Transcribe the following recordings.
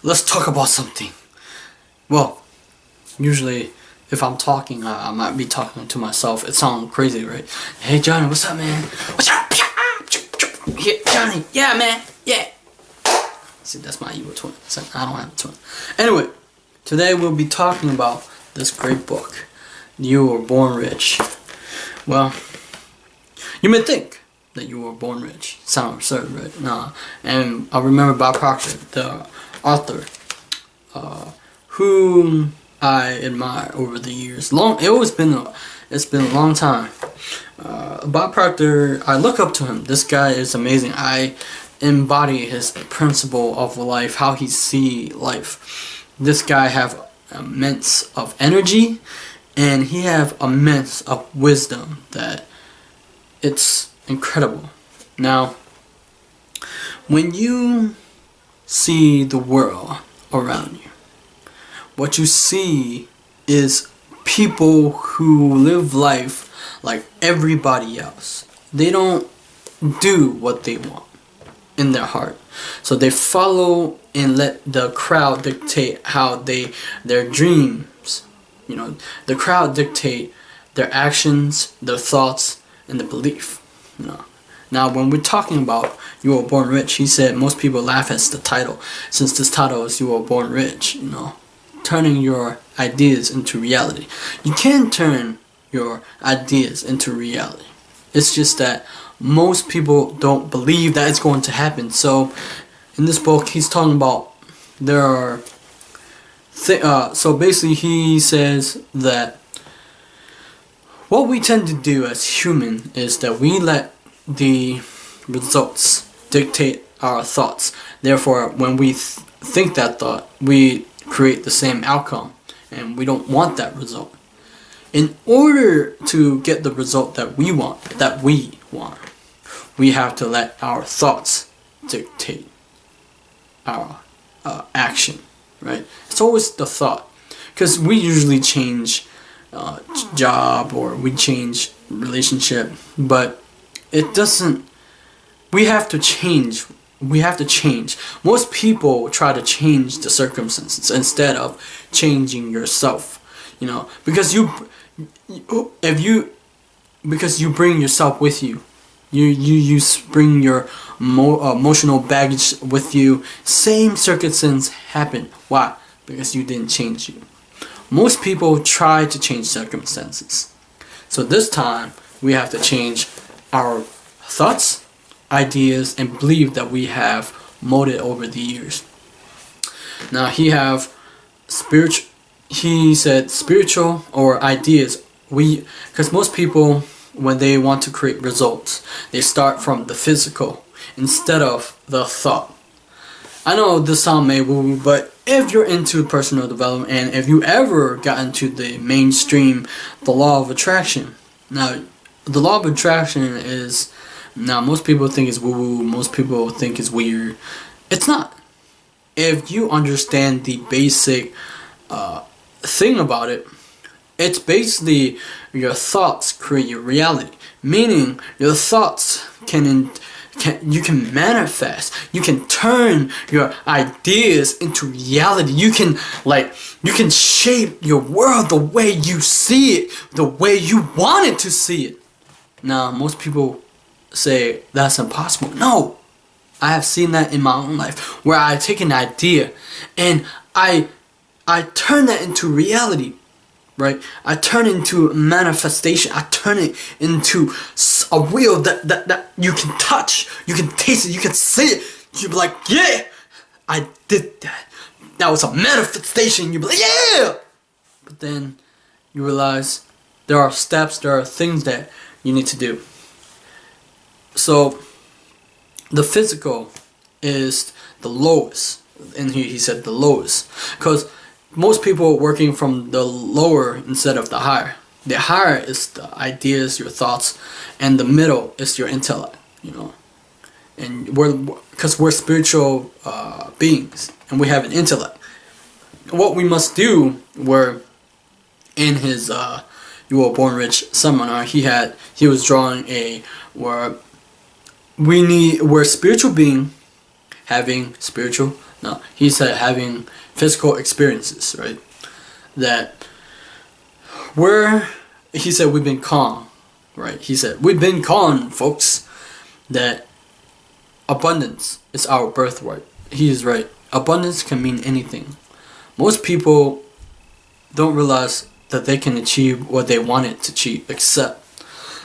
let's talk about something. Well, usually if I'm talking, I might be talking to myself. It sounds crazy, right? Hey Johnny, what's up, man? What's up? Yeah, Johnny, yeah, man, yeah. See, that's my evil twin. So I don't have a twin. Anyway, today we'll be talking about this great book, You Were Born Rich. Well, you may think that you were born rich. Sound absurd, right? Nah. And I remember Bob Proctor, the author, whom I admire over the years. It's been a long time. Bob Proctor, I look up to him. This guy is amazing. I embody his principle of life, how he see life. This guy have immense of energy, and he have immense of wisdom that it's incredible. Now, when you see the world around you, what you see is people who live life like everybody else. They don't do what they want in their heart. So they follow and let the crowd dictate how their dreams, the crowd dictate their actions, their thoughts, and their belief. Now when we're talking about You Were Born Rich, he said most people laugh at the title, since this title is You Were Born Rich, turning your ideas into reality. You can turn your ideas into reality. It's just that most people don't believe that it's going to happen. So in this book, he's talking about so basically he says that what we tend to do as human is that we let the results dictate our thoughts. Therefore, when we think that thought, we create the same outcome, and we don't want that result. In order to get the result that we want, we have to let our thoughts dictate our action, right? It's always the thought, because we usually change job or we change relationship, but it doesn't. We have to change. Most people try to change the circumstances instead of changing yourself. Because you bring yourself with you. You bring your emotional baggage with you. Same circumstances happen. Why? Because you didn't change you. Most people try to change circumstances. So this time we have to change our thoughts, ideas, and belief that we have molded over the years. Now he said spiritual or ideas. Because most people, when they want to create results, they start from the physical instead of the thought. I know this sounds may woo, but if you're into personal development, and if you ever got into the mainstream, the law of attraction. Now, the law of attraction is, most people think it's woo-woo, most people think it's weird. It's not. If you understand the basic thing about it, it's basically your thoughts create your reality. Meaning, your thoughts you can manifest. You can turn your ideas into reality. You can shape your world the way you see it, the way you want it to see it. Now, most people say that's impossible. No, I have seen that in my own life, where I take an idea and I turn that into reality, right? I turn it into manifestation. I turn it into a wheel that you can touch, you can taste it, you can see it. You be like, yeah, I did that. That was a manifestation. You be like, yeah. But then you realize there are steps, there are things that you need to do. So the physical is the lowest, and he said the lowest, because most people working from the lower instead of the higher. The higher is the ideas, your thoughts, and the middle is your intellect. And because we're spiritual beings, and we have an intellect. What we must do, where in his You Were Born Rich seminar, he was drawing we're spiritual being having spiritual No, he said having physical experiences, right? That he said we've been calm, right? He said we've been calm, folks. That abundance is our birthright. He is right. Abundance can mean anything. Most people don't realize that they can achieve what they wanted to achieve, except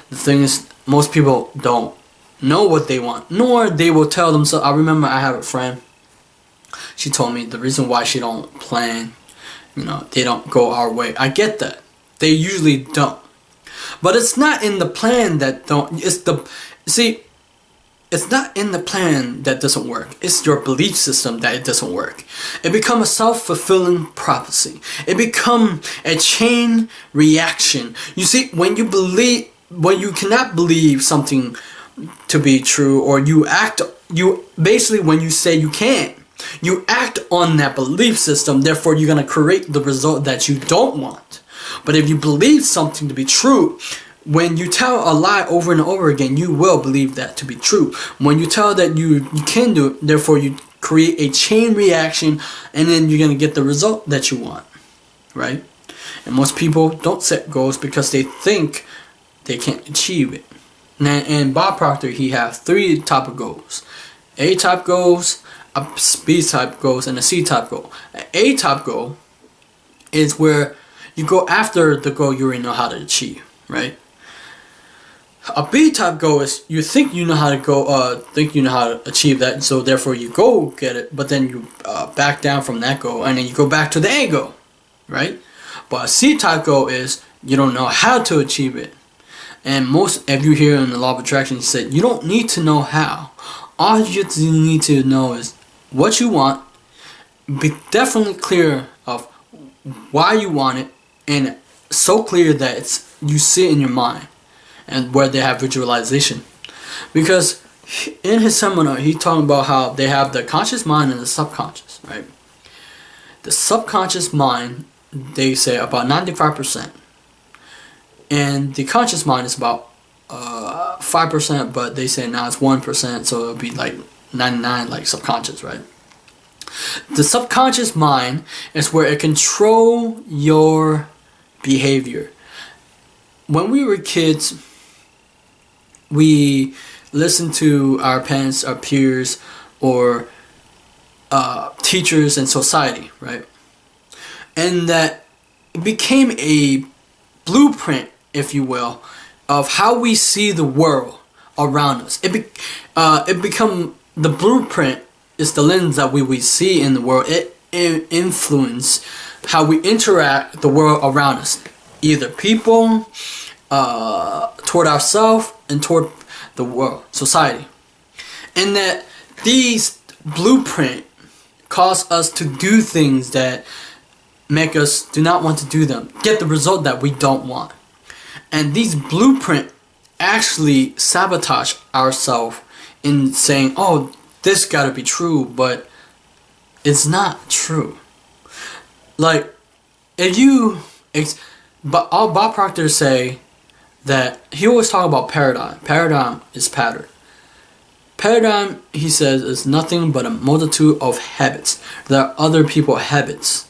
the thing is, most people don't know what they want, nor they will tell themselves. I remember I have a friend, she told me the reason why she don't plan, they don't go our way. I get that. They usually don't. But it's not in the plan that it's not in the plan that doesn't work. It's your belief system that it doesn't work. It becomes a self-fulfilling prophecy. It becomes a chain reaction. You see, when you cannot believe something to be true, or when you say you can't, you act on that belief system. Therefore, you're going to create the result that you don't want. But if you believe something to be true, when you tell a lie over and over again, you will believe that to be true. When you tell that you can do it, therefore you create a chain reaction, and then you're going to get the result that you want, right? And most people don't set goals because they think they can't achieve it. And Bob Proctor, he has 3 type of goals: A type goals, a B type goals, and a C type goal. An A type goal is where you go after the goal you already know how to achieve, right? A B type goal is you think you know how to achieve that, so therefore you go get it, but then you back down from that goal, and then you go back to the A goal, right? But a C type goal is you don't know how to achieve it. And if you hear in the law of attraction, he said you don't need to know how. All you need to know is what you want. Be definitely clear of why you want it, and so clear that you see it in your mind, and where they have visualization. Because in his seminar, he talking about how they have the conscious mind and the subconscious, right? The subconscious mind, they say about 95%. And the conscious mind is about 5%, but they say now it's 1%, so it'll be like 99, like subconscious, right? The subconscious mind is where it controls your behavior. When we were kids, we listened to our parents, our peers, or teachers in society, right? And that it became a blueprint, if you will, of how we see the world around us. It become the blueprint is the lens that we see in the world. It influences how we interact the world around us, either people, toward ourselves, and toward the world, society. And that these blueprint cause us to do things that make us do not want to do them, get the result that we don't want. And these blueprint actually sabotage ourselves in saying, oh, this gotta be true, but it's not true. Like, but all Bob Proctor say that he always talk about paradigm. Paradigm is pattern. Paradigm, he says, is nothing but a multitude of habits. There are other people's habits.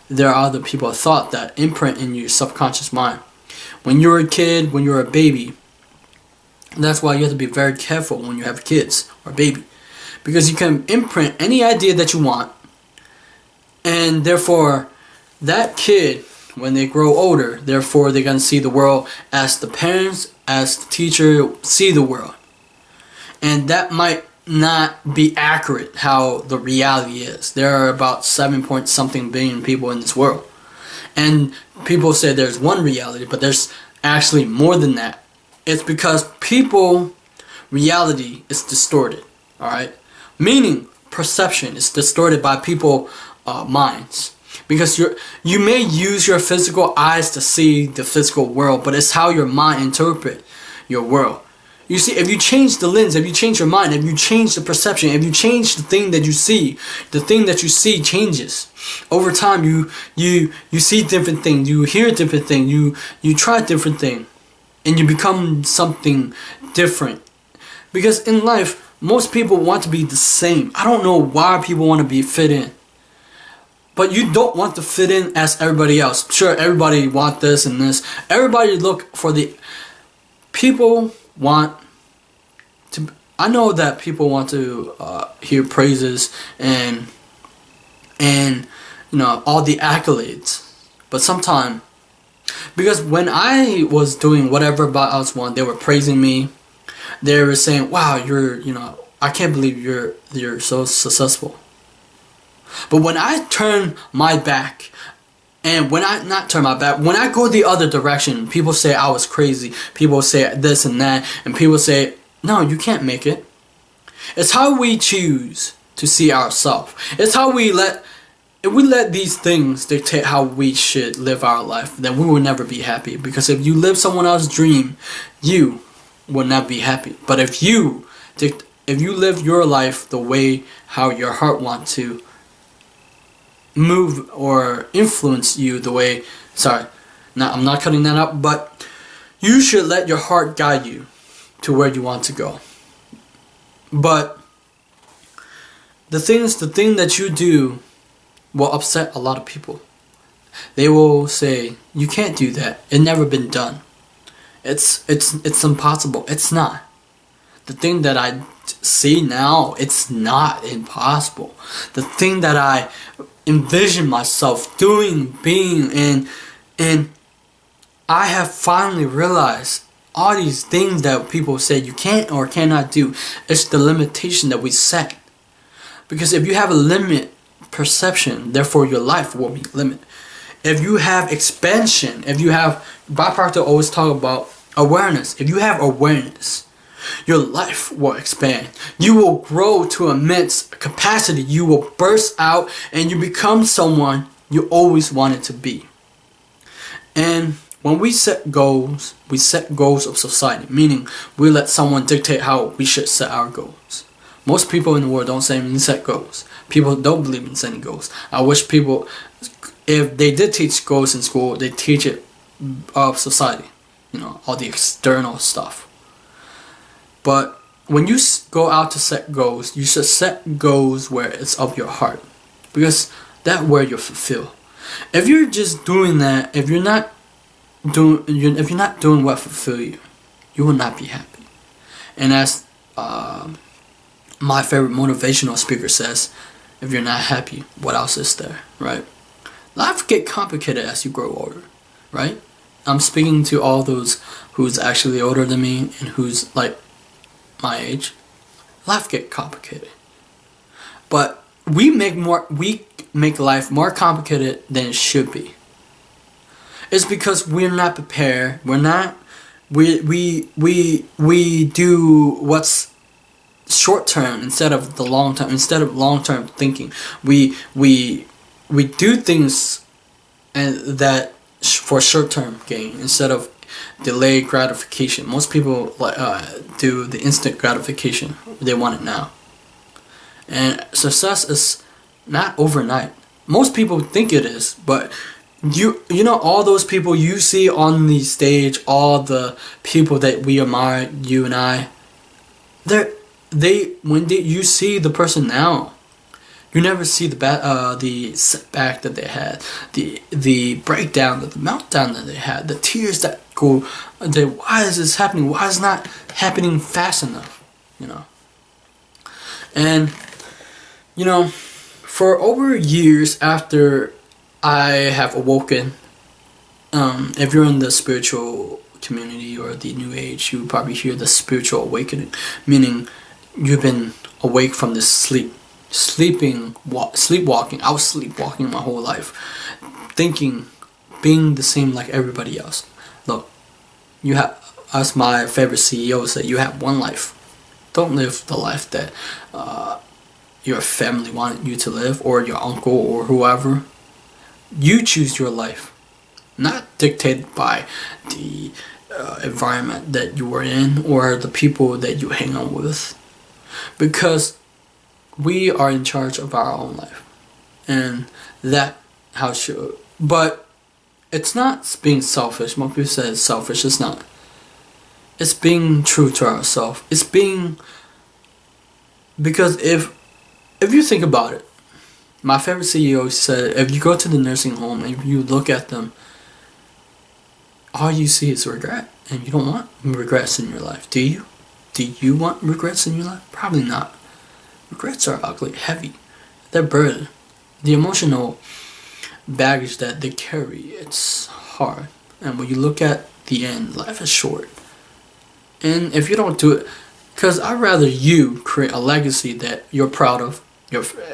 There are other people's thought that imprint in your subconscious mind. When you're a kid, when you're a baby, that's why you have to be very careful when you have kids or baby. Because you can imprint any idea that you want, and therefore that kid, when they grow older, therefore they're going to see the world as the parents, as the teacher see the world. And that might not be accurate how the reality is. There are about 7 point something billion people in this world. And people say there's one reality, but there's actually more than that. It's because reality is distorted, alright? Meaning, perception is distorted by people's minds. Because you may use your physical eyes to see the physical world, but it's how your mind interprets your world. You see, if you change the lens, if you change your mind, if you change the perception, if you change the thing that you see, the thing that you see changes. Over time, you see different things, you hear different things, you try different things, and you become something different. Because in life, Most people want to be the same. I don't know why people want to be fit in. But you don't want to fit in as everybody else. Sure, everybody want this and this. Everybody look for the... People want to... I know that people want to hear praises and you know, all the accolades. But sometimes... Because when I was doing whatever about else one, they were praising me. They were saying, wow, you're, you know, I can't believe you're so successful. But when I turn my back, and when I not turn my back, when I go the other direction, people say I was crazy. People say this and that, and people say, no, you can't make it. It's how we choose to see ourselves. It's how we let, if we let these things dictate how we should live our life, then we will never be happy. Because if you live someone else's dream, you will not be happy. But if you live your life the way how your heart wants to move or influence you the way, sorry, I'm not cutting that out, but you should let your heart guide you to where you want to go. But the thing that you do will upset a lot of people. They will say, you can't do that, it never been done, it's impossible. It's not. The thing that I see now, it's not impossible. The thing that I envision myself doing, being, and I have finally realized all these things that people say you can't or cannot do, it's the limitation that we set. Because if you have a limit perception, therefore your life will be limited. If you have expansion, if you have, Bob Proctor always talk about awareness. If you have awareness, your life will expand. You will grow to immense capacity. You will burst out and you become someone you always wanted to be. And when we set goals of society, meaning we let someone dictate how we should set our goals. Most people in the world don't say set goals. People don't believe in setting goals. I wish people, if they did teach goals in school, they teach it of society. You know, all the external stuff. But when you go out to set goals, you should set goals where it's of your heart, because that's where you're fulfilled. If you're just doing that, if you're not doing what fulfill you, you will not be happy. And as my favorite motivational speaker says, if you're not happy, what else is there, right? Life get complicated as you grow older, right? I'm speaking to all those who's actually older than me and who's like my age. Life get complicated, but we make life more complicated than it should be. It's because we're not prepared. We do what's short term instead of the long term. Instead of long term thinking, we do things and that for short term gain instead of delayed gratification. Most people do the instant gratification. They want it now. And success is not overnight. Most people think it is, but you know all those people you see on the stage, all the people that we admire, you and I, you see the person now, you never see the setback that they had, the breakdown, the meltdown that they had, the tears that go. Why is this happening? Why is it not happening fast enough? You know. And you know, for over years after I have awoken, if you're in the spiritual community or the New Age, you probably hear the spiritual awakening, meaning you've been awake from this sleepwalking. I was sleepwalking my whole life, thinking, being the same like everybody else. Look, you have, as my favorite CEO said, you have one life. Don't live the life that your family wanted you to live, or your uncle, or whoever. You choose your life, not dictated by the environment that you were in or the people that you hang out with, because we are in charge of our own life, and that how it should. But it's not being selfish. Most people say it's selfish. It's not. It's being true to ourselves. It's being Because if you think about it, my favorite CEO said, if you go to the nursing home and you look at them, all you see is regret. And you don't want regrets in your life, do you? Do you want regrets in your life? Probably not. Regrets are ugly, heavy. They're burden. The emotional baggage that they carry, it's hard. And when you look at the end, life is short. And if you don't do it, because I'd rather you create a legacy that you're proud of,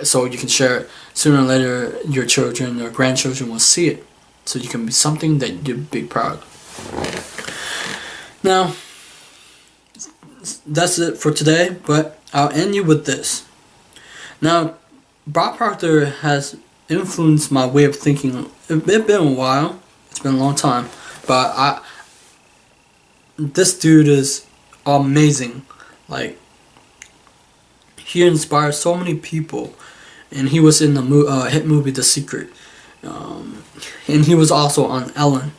so you can share it. Sooner or later, your children or grandchildren will see it. So you can be something that you'd be proud of. Now, that's it for today, but I'll end you with this. Now, Bob Proctor has influenced my way of thinking. It's been a while. It's been a long time. But this dude is amazing. Like, he inspires so many people. And he was in the hit movie The Secret. And he was also on Ellen.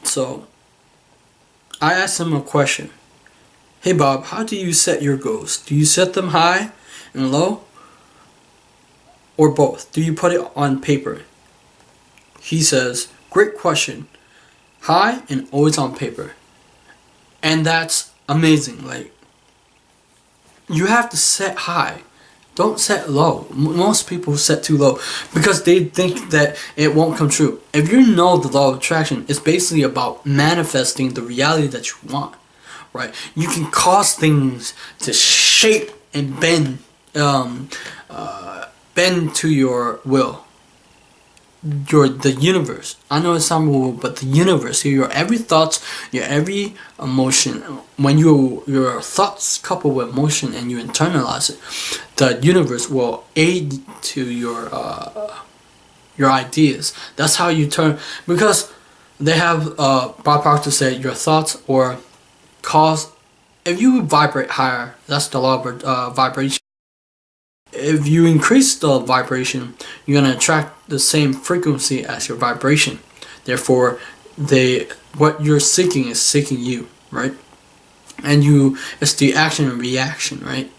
So, I asked him a question. Hey Bob, how do you set your goals? Do you set them high and low? Or both? Do you put it on paper? He says, great question. High and always on paper. And that's amazing. Like, you have to set high. Don't set low. Most people set too low because they think that it won't come true. If you know the law of attraction, it's basically about manifesting the reality that you want, right? You can cause things to shape and bend to your will. The universe. I know it sounds weird, but the universe, your every thoughts, your every emotion, when your thoughts couple with emotion and you internalize it, the universe will aid to your ideas. That's how you turn, because they have Bob Proctor said your thoughts or cause, if you vibrate higher, that's the law of vibration. If you increase the vibration, you're going to attract the same frequency as your vibration. Therefore, what you're seeking is seeking you, right? And it's the action and reaction, right?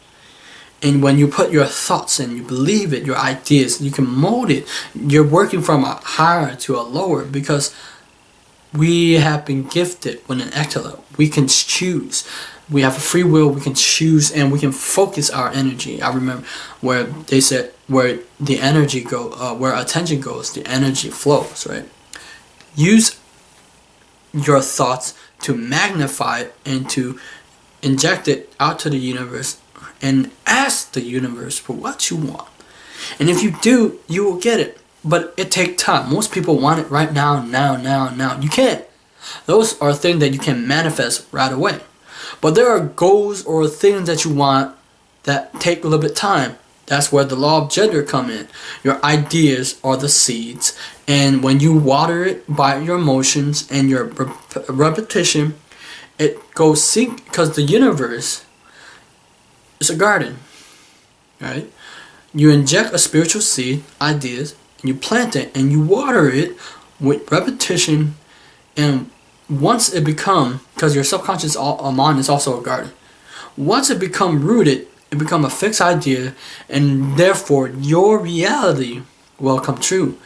And when you put your thoughts and you believe it, your ideas, you can mold it. You're working from a higher to a lower because we have been gifted with an intellect. We can choose. We have a free will, we can choose, and we can focus our energy. I remember where they said, where the energy where attention goes, the energy flows, right? Use your thoughts to magnify it and to inject it out to the universe and ask the universe for what you want. And if you do, you will get it. But it takes time. Most people want it right now. You can't. Those are things that you can manifest right away. But there are goals or things that you want that take a little bit of time. That's where the law of gender come in. Your ideas are the seeds, and when you water it by your emotions and your repetition, it goes seek, because the universe is a garden, right? You inject a spiritual seed, ideas, and you plant it and you water it with repetition, and once it become, because your subconscious mind is also a garden, once it become rooted, it become a fixed idea, and therefore your reality will come true.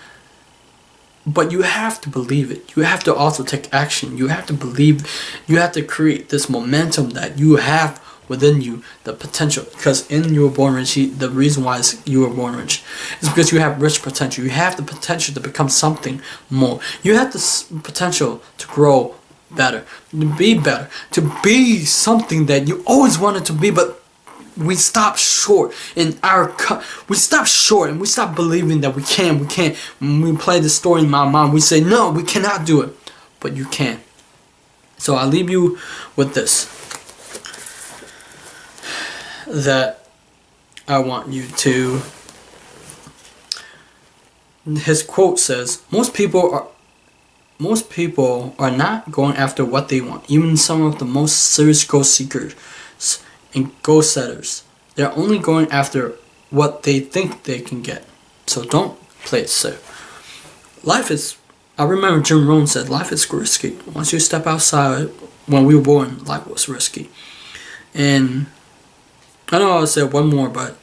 But you have to believe it. You have to also take action. You have to believe. You have to create this momentum that you have within you, the potential. Because in You Were Born Rich, the reason why you were born rich is because you have rich potential. You have the potential to become something more. You have the potential to grow better, to be something that you always wanted to be, but we stop short in we stop short and we stop believing that we can't. When we play the story in my mind, we say, no, we cannot do it, but you can. So I leave you with this, that I want you to, his quote says, most people are not going after what they want. Even some of the most serious goal seekers and goal setters, they're only going after what they think they can get. So don't play it safe. I remember Jim Rohn said, life is risky. Once you step outside, when we were born, life was risky. And I know I said one more, but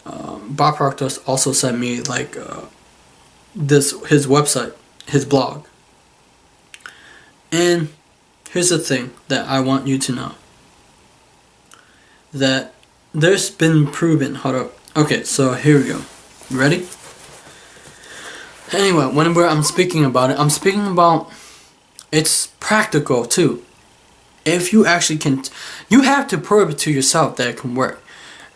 Bob Proctor also sent me like his website, his blog. And here's the thing that I want you to know. That there's been proven. Hold up. Okay, so here we go. You ready? Anyway, whenever I'm speaking about it, I'm speaking about it's practical too. If you actually can, you have to prove it to yourself that it can work.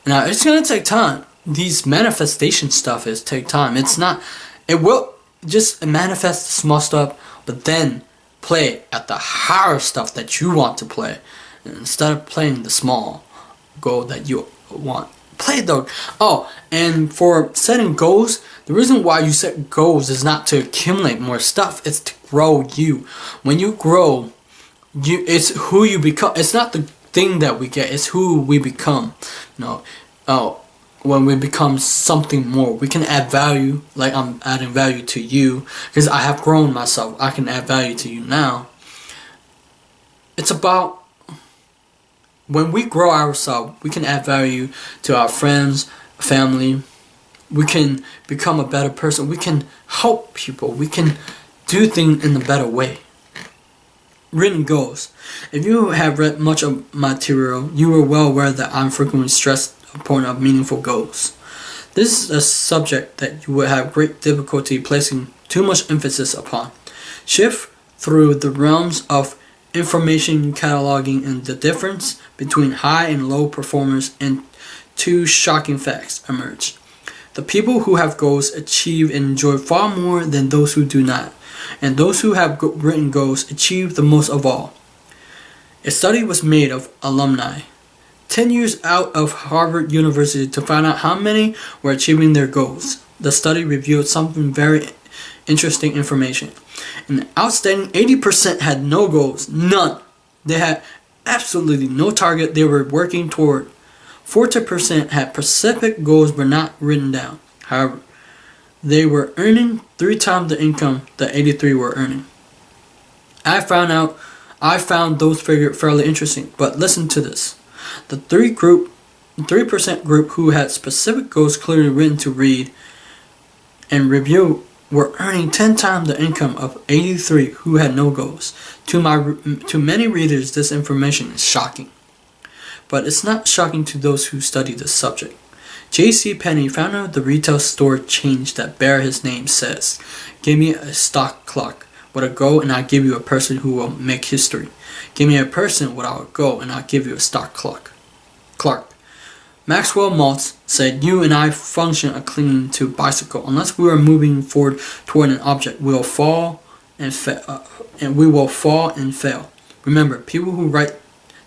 Now, it's gonna take time. These manifestation stuff is take time. It's not. It will just manifest the small stuff, but then play at the higher stuff that you want to play, instead of playing the small goal that you want. Play though. Oh, and for setting goals, the reason why you set goals is not to accumulate more stuff. It's to grow you. When you grow, it's who you become. It's not the thing that we get. It's who we become. When we become something more, we can add value. Like I'm adding value to you because I have grown myself. I can add value to you now. It's about when we grow ourselves, we can add value to our friends, family. We can become a better person. We can help people. We can do things in a better way. Written goals. If you have read much of my material, you are well aware that I'm frequently stressed the point of meaningful goals. This is a subject that you will have great difficulty placing too much emphasis upon. Shift through the realms of information cataloging and the difference between high and low performers, and two shocking facts emerge. The people who have goals achieve and enjoy far more than those who do not, and those who have written goals achieve the most of all. A study was made of alumni 10 years out of Harvard University to find out how many were achieving their goals. The study revealed something very interesting information. An outstanding 80% had no goals, none. They had absolutely no target they were working toward. 40% had specific goals but not written down. However, they were earning 3 times the income the 83 were earning. I found those figures fairly interesting, but listen to this. The 3% group who had specific goals clearly written to read and review were earning 10 times the income of 83 who had no goals. To many readers, this information is shocking. But it's not shocking to those who study this subject. J.C. Penney, founder of the retail store chain that bear his name, says, "Give me a stock clock with a goal and I'll give you a person who will make history. Give me a person without a goal and I'll give you a stock clock." Clark. Maxwell Maltz said, "You and I function akin to bicycle. Unless we are moving forward toward an object, we will fall and fail. Remember, people who write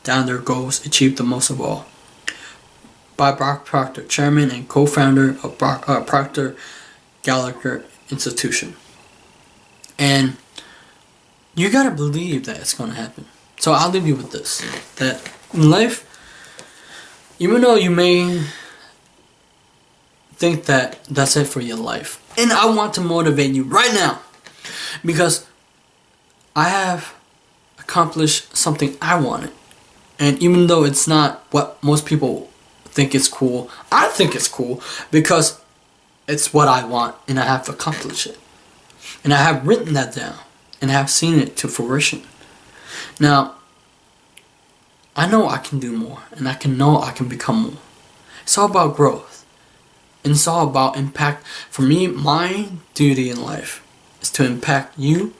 down their goals achieve the most of all." By Bob Proctor, chairman and co-founder of Proctor Gallagher Institution. And you gotta believe that it's gonna happen. So I'll leave you with this: that in life, even though you may think that that's it for your life, and I want to motivate you right now, because I have accomplished something I wanted. And even though it's not what most people think is cool, I think it's cool because it's what I want and I have accomplished it. And I have written that down and I have seen it to fruition. Now, I know I can do more and I can become more. It's all about growth. And it's all about impact. For me, my duty in life is to impact you,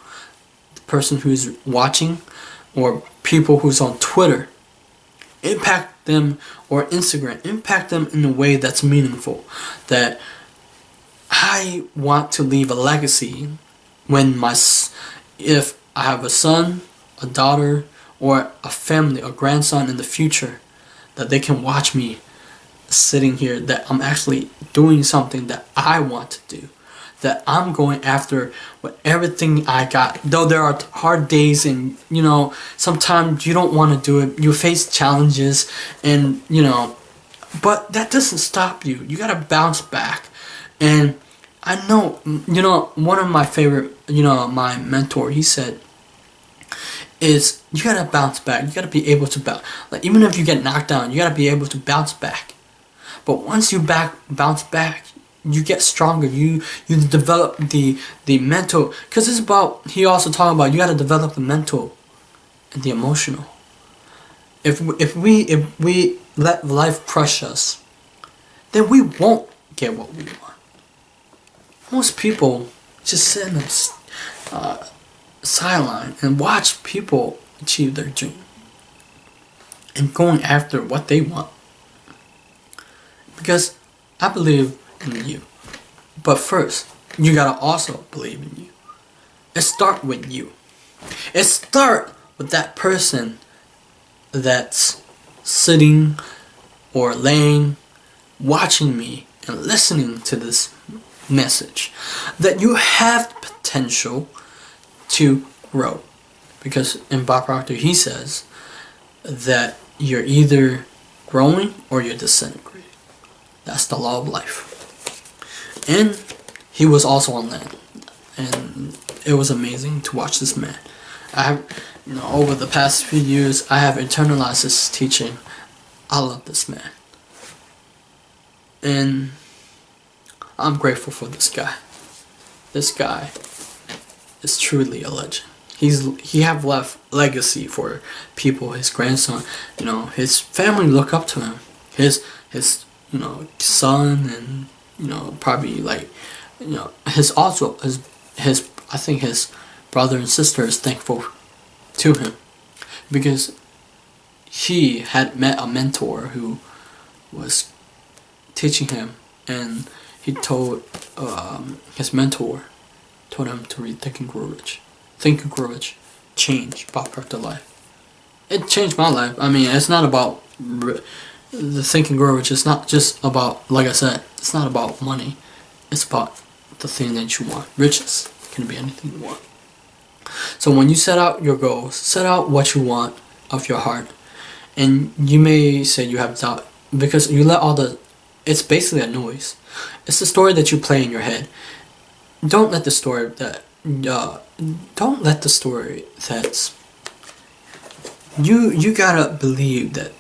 the person who's watching, or people who's on Twitter. Impact them, or Instagram. Impact them in a way that's meaningful. That I want to leave a legacy when if I have a son, a daughter, or a family, a grandson in the future, that they can watch me sitting here, that I'm actually doing something that I want to do, that I'm going after with everything I got. Though there are hard days and, sometimes you don't want to do it, you face challenges and, but that doesn't stop you. You gotta bounce back. And I know, one of my favorite, my mentor, he said, is you gotta bounce back. You gotta be able to bounce. Like, even if you get knocked down, you gotta be able to bounce back. But once you bounce back, you get stronger. You develop the mental. Because it's about, he also talking about, you gotta develop the mental and the emotional. If we let life crush us, then we won't get what we want. Most people just sit in a sideline and watch people achieve their dream and going after what they want. Because I believe in you, but first you gotta also believe in you. It start with you. It start with that person that's sitting or laying, watching me and listening to this message, that you have potential to grow. Because in Bob Proctor, he says that you're either growing or you're disintegrating. That's the law of life. And he was also on land, and it was amazing to watch this man. I have, over the past few years, I have internalized this teaching. I love this man, and I'm grateful for this guy. This guy is truly a legend. He have left legacy for people. His grandson, his family look up to him. His son, and probably his I think his brother and sister is thankful to him, because he had met a mentor who was teaching him, and he told his mentor told him to read Think and Grow Rich. Think and Grow Rich changed Bob Proctor's life. It changed my life. I mean, it's not about the Think and Grow Rich. It's not just about, like I said, it's not about money. It's about the thing that you want. Riches can be anything you want. So when you set out your goals, set out what you want of your heart. And you may say you have doubt, because you let it's basically a noise. It's the story that you play in your head. Don't let the story that's you gotta believe that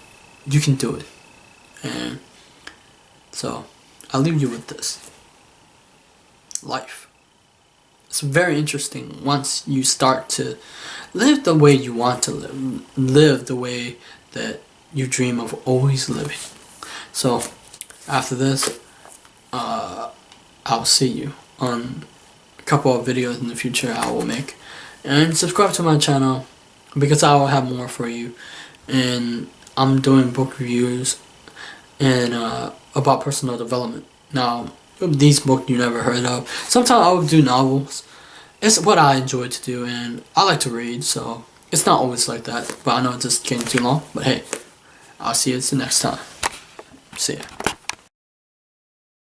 you can do it. And so I'll leave you with this. Life. It's very interesting once you start to live the way you want to live the way that you dream of always living. So after this, I'll see you on a couple of videos in the future I will make. And subscribe to my channel, because I will have more for you. And I'm doing book reviews and about personal development. Now, these books you never heard of. Sometimes I will do novels. It's what I enjoy to do, and I like to read, so it's not always like that. But I know it's just getting too long. But hey, I'll see you next time. See ya.